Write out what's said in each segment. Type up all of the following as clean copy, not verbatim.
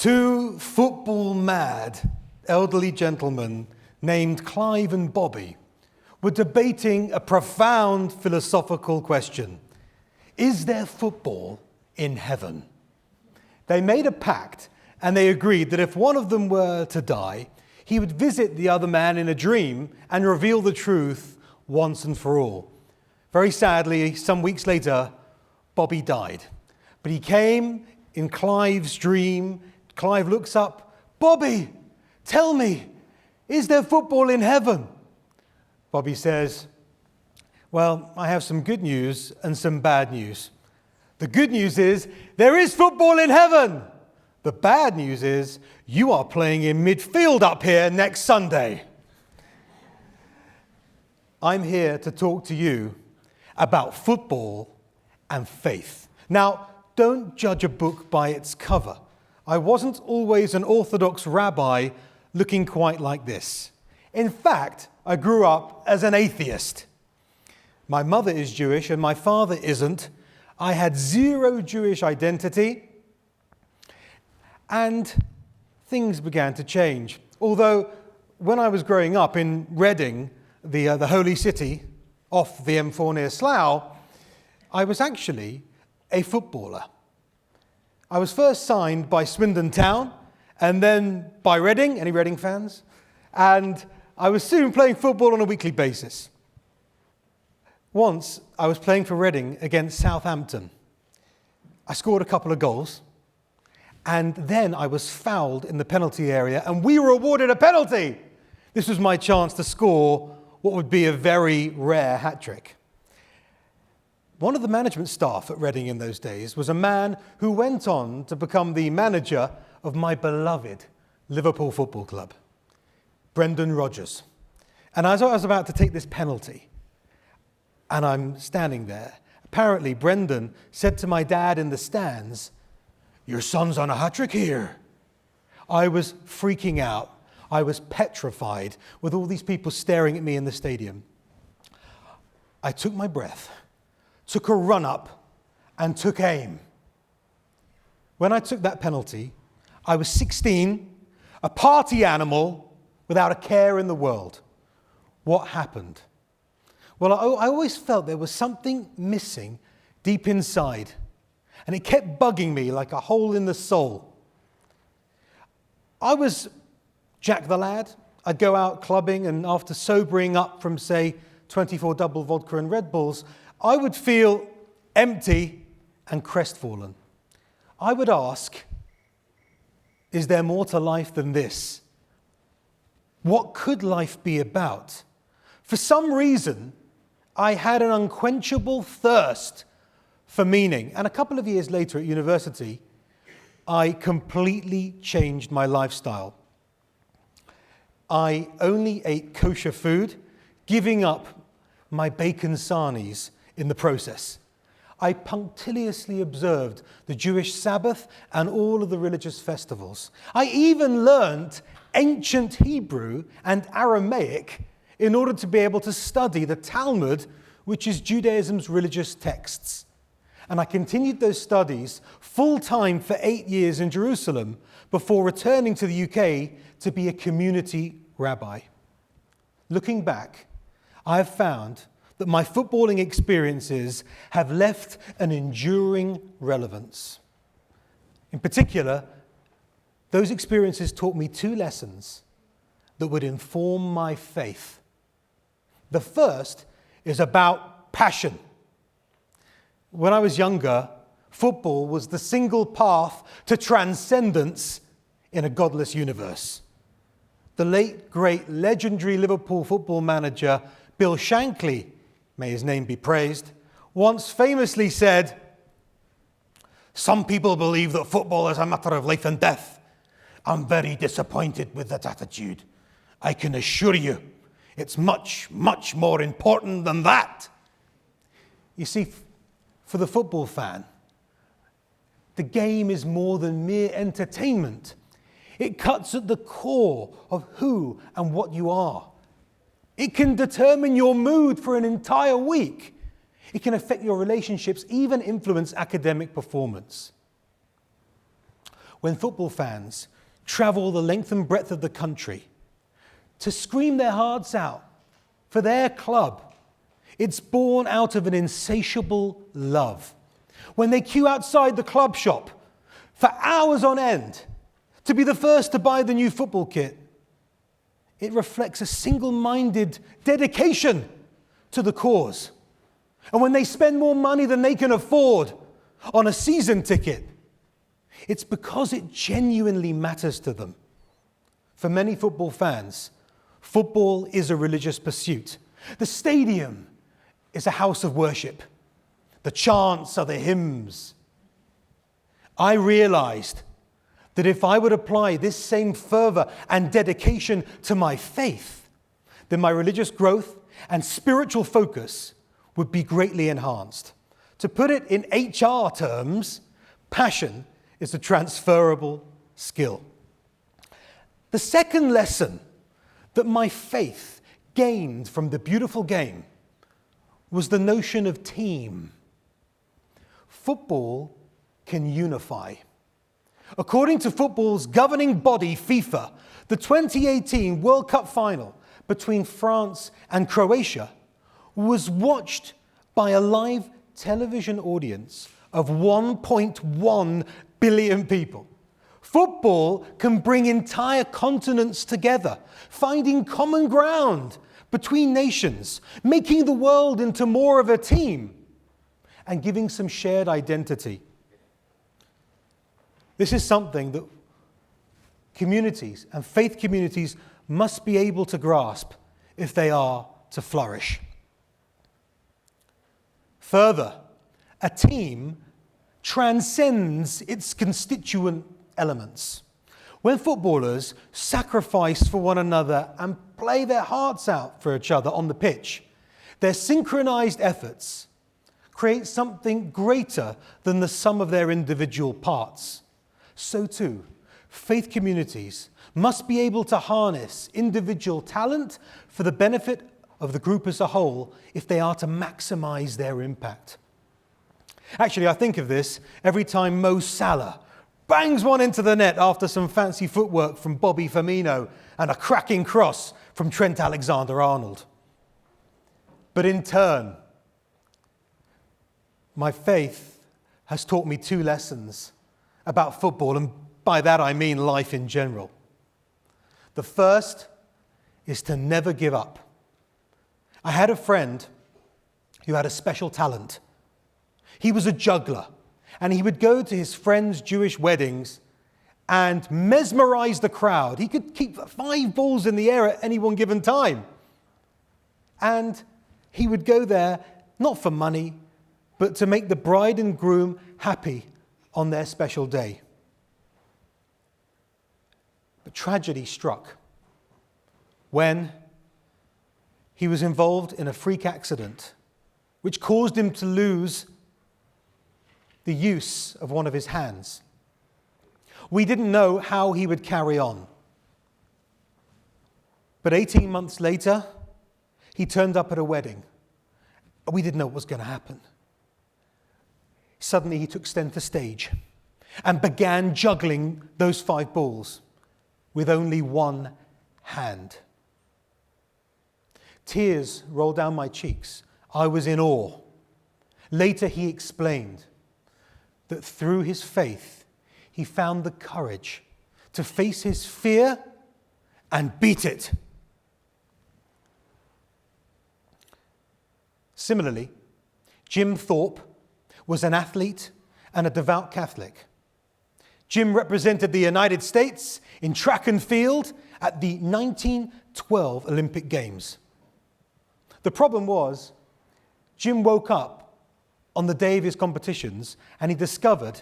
Two football-mad elderly gentlemen named Clive and Bobby were debating a profound philosophical question. Is there football in heaven? They made a pact and they agreed that if one of them were to die, he would visit the other man in a dream and reveal the truth once and for all. Very sadly, some weeks later, Bobby died. But he came in Clive's dream. Clive looks up, "Bobby, tell me, is there football in heaven?" Bobby says, "Well, I have some good news and some bad news. The good news is there is football in heaven. The bad news is you are playing in midfield up here next Sunday." I'm here to talk to you about football and faith. Now, don't judge a book by its cover. I wasn't always an Orthodox rabbi looking quite like this. In fact, I grew up as an atheist. My mother is Jewish and my father isn't. I had zero Jewish identity, and things began to change. Although, when I was growing up in Reading, the holy city off the M4 near Slough, I was actually a footballer. I was first signed by Swindon Town and then by Reading. Any Reading fans? And I was soon playing football on a weekly basis. Once I was playing for Reading against Southampton. I scored a couple of goals and then I was fouled in the penalty area and we were awarded a penalty. This was my chance to score what would be a very rare hat-trick. One of the management staff at Reading in those days was a man who went on to become the manager of my beloved Liverpool Football Club, Brendan Rodgers. And as I was about to take this penalty, and I'm standing there, apparently Brendan said to my dad in the stands, "Your son's on a hat-trick here." I was freaking out. I was petrified with all these people staring at me in the stadium. I took my breath, took a run up, and took aim. When I took that penalty, I was 16, a party animal without a care in the world. What happened? Well, I always felt there was something missing deep inside, and it kept bugging me like a hole in the soul. I was Jack the lad. I'd go out clubbing, and after sobering up from, say, 24 double vodka and Red Bulls, I would feel empty and crestfallen. I would ask, is there more to life than this? What could life be about? For some reason, I had an unquenchable thirst for meaning. And a couple of years later at university, I completely changed my lifestyle. I only ate kosher food, giving up my bacon sarnies in the process. I punctiliously observed the Jewish Sabbath and all of the religious festivals. I even learned ancient Hebrew and Aramaic in order to be able to study the Talmud, which is Judaism's religious texts. And I continued those studies full-time for 8 years in Jerusalem before returning to the UK to be a community rabbi. Looking back, I have found that my footballing experiences have left an enduring relevance. In particular, those experiences taught me 2 lessons that would inform my faith. The first is about passion. When I was younger, football was the single path to transcendence in a godless universe. The late, great, legendary Liverpool football manager Bill Shankly, may his name be praised, once famously said, "Some people believe that football is a matter of life and death. I'm very disappointed with that attitude. I can assure you it's much, much more important than that." You see, for the football fan, the game is more than mere entertainment. It cuts at the core of who and what you are. It can determine your mood for an entire week. It can affect your relationships, even influence academic performance. when football fans travel the length and breadth of the country to scream their hearts out for their club, it's born out of an insatiable love. When they queue outside the club shop for hours on end to be the first to buy the new football kit, it reflects a single-minded dedication to the cause. And when they spend more money than they can afford on a season ticket, it's because it genuinely matters to them. For many football fans, football is a religious pursuit. The stadium is a house of worship. The chants are the hymns. I realized that if I would apply this same fervor and dedication to my faith, then my religious growth and spiritual focus would be greatly enhanced. To put it in HR terms, passion is a transferable skill. The second lesson that my faith gained from the beautiful game was the notion of team. Football can unify. According to football's governing body, FIFA, the 2018 World Cup final between France and Croatia was watched by a live television audience of 1.1 billion people. Football can bring entire continents together, finding common ground between nations, making the world into more of a team, and giving some shared identity. This is something that communities and faith communities must be able to grasp if they are to flourish. Further, a team transcends its constituent elements. When footballers sacrifice for one another and play their hearts out for each other on the pitch, their synchronized efforts create something greater than the sum of their individual parts. So too, faith communities must be able to harness individual talent for the benefit of the group as a whole if they are to maximize their impact. Actually, I think of this every time Mo Salah bangs one into the net after some fancy footwork from Bobby Firmino and a cracking cross from Trent Alexander-Arnold. But in turn, my faith has taught me two lessons about football, and by that I mean life in general. The first is to never give up. I had a friend who had a special talent. He was a juggler, and he would go to his friends' Jewish weddings and mesmerize the crowd. He could keep 5 balls in the air at any one given time. And he would go there not for money, but to make the bride and groom happy on their special day. But tragedy struck when he was involved in a freak accident which caused him to lose the use of one of his hands. We didn't know how he would carry on. But 18 months later, he turned up at a wedding. We didn't know what was going to happen. Suddenly he took center stage and began juggling those 5 balls with only one hand. Tears rolled down my cheeks. I was in awe. Later he explained that through his faith, he found the courage to face his fear and beat it. Similarly, Jim Thorpe was an athlete and a devout Catholic. Jim represented the United States in track and field at the 1912 Olympic Games. The problem was, Jim woke up on the day of his competitions and he discovered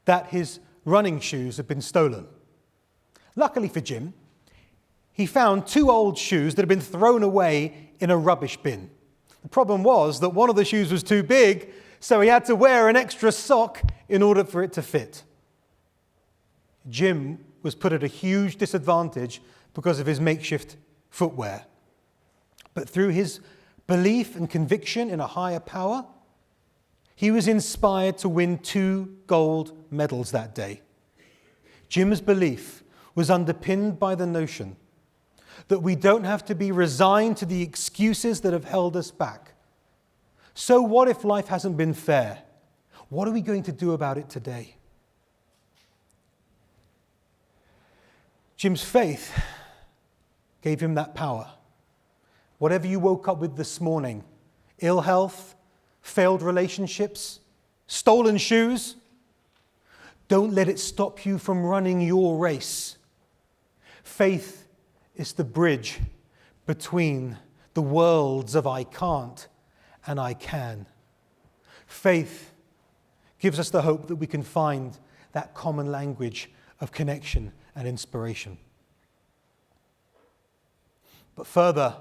that his running shoes had been stolen. Luckily for Jim, he found 2 old shoes that had been thrown away in a rubbish bin. The problem was that one of the shoes was too big, so he had to wear an extra sock in order for it to fit. Jim was put at a huge disadvantage because of his makeshift footwear. But through his belief and conviction in a higher power, he was inspired to win 2 gold medals that day. Jim's belief was underpinned by the notion that we don't have to be resigned to the excuses that have held us back. So what if life hasn't been fair? What are we going to do about it today? Jim's faith gave him that power. Whatever you woke up with this morning, ill health, failed relationships, stolen shoes, don't let it stop you from running your race. Faith is the bridge between the worlds of I can't and I can. Faith gives us the hope that we can find that common language of connection and inspiration. But further,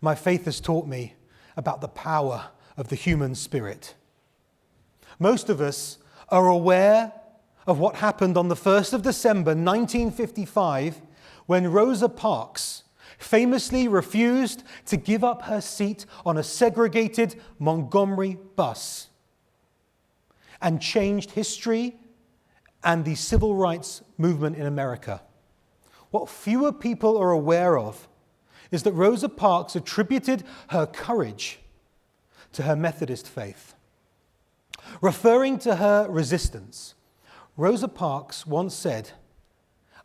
my faith has taught me about the power of the human spirit. Most of us are aware of what happened on the 1st of December 1955 when Rosa Parks famously refused to give up her seat on a segregated Montgomery bus and changed history and the civil rights movement in America. What fewer people are aware of is that Rosa Parks attributed her courage to her Methodist faith. Referring to her resistance, Rosa Parks once said,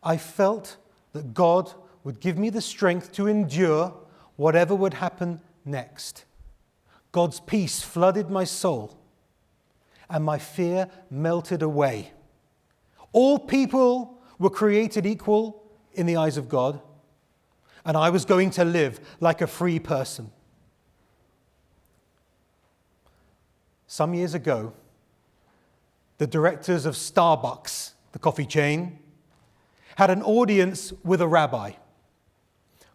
"I felt that God would give me the strength to endure whatever would happen next. God's peace flooded my soul, and my fear melted away. All people were created equal in the eyes of God, and I was going to live like a free person." Some years ago, the directors of Starbucks, the coffee chain, had an audience with a rabbi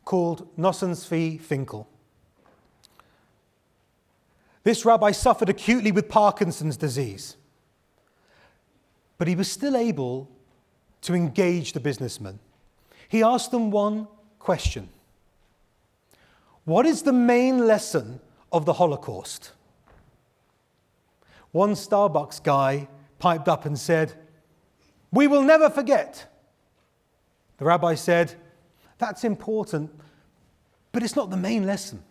called Nosson Finkel. This rabbi suffered acutely with Parkinson's disease, but he was still able to engage the businessmen. He asked them one question: what is the main lesson of the Holocaust? One Starbucks guy piped up and said, "We will never forget." The rabbi said, "That's important, but it's not the main lesson."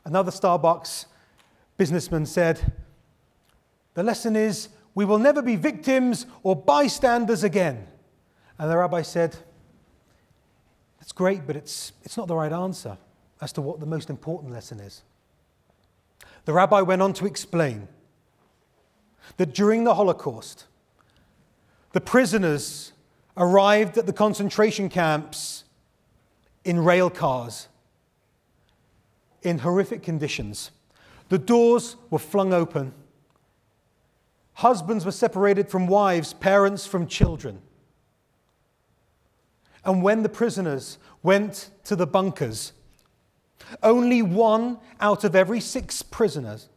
Another Starbucks businessman said, "The lesson is we will never be victims or bystanders again." And the rabbi said, "That's great, but it's not the right answer as to what the most important lesson is." The rabbi went on to explain that during the Holocaust, the prisoners arrived at the concentration camps in rail cars in horrific conditions. The doors were flung open. Husbands were separated from wives, parents from children. And when the prisoners went to the bunkers, only 1 out of every 6 prisoners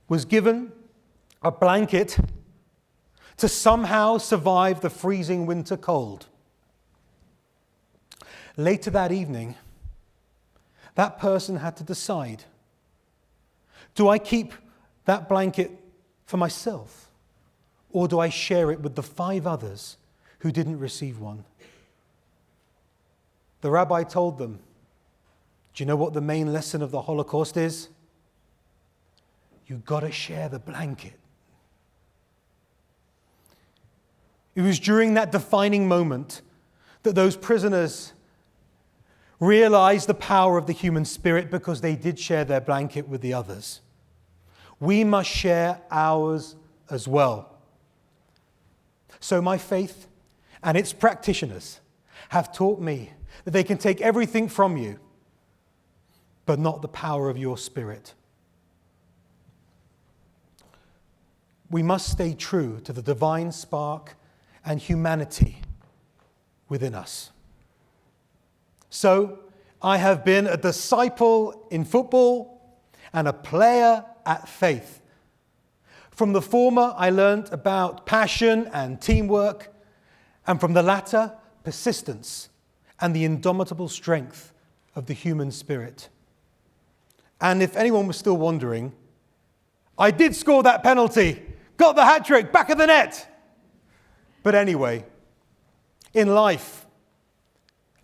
was given a blanket to somehow survive the freezing winter cold. Later that evening, that person had to decide, do I keep that blanket for myself, or do I share it with the 5 others who didn't receive one? The rabbi told them, do you know what the main lesson of the Holocaust is? You've got to share the blanket. It was during that defining moment that those prisoners realized the power of the human spirit because they did share their blanket with the others. We must share ours as well. So my faith and its practitioners have taught me that they can take everything from you, but not the power of your spirit. We must stay true to the divine spark and humanity within us. So, I have been a disciple in football and a player at faith. From the former, I learned about passion and teamwork, and from the latter, persistence and the indomitable strength of the human spirit. And if anyone was still wondering, I did score that penalty, got the hat-trick, back of the net. But anyway, in life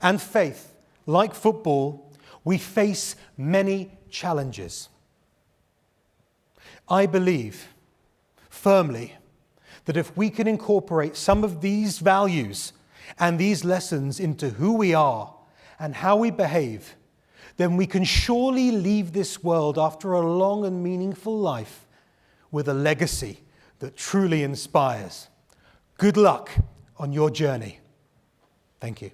and faith, like football, we face many challenges. I believe firmly that if we can incorporate some of these values and these lessons into who we are and how we behave, then we can surely leave this world after a long and meaningful life with a legacy that truly inspires. Good luck on your journey. Thank you.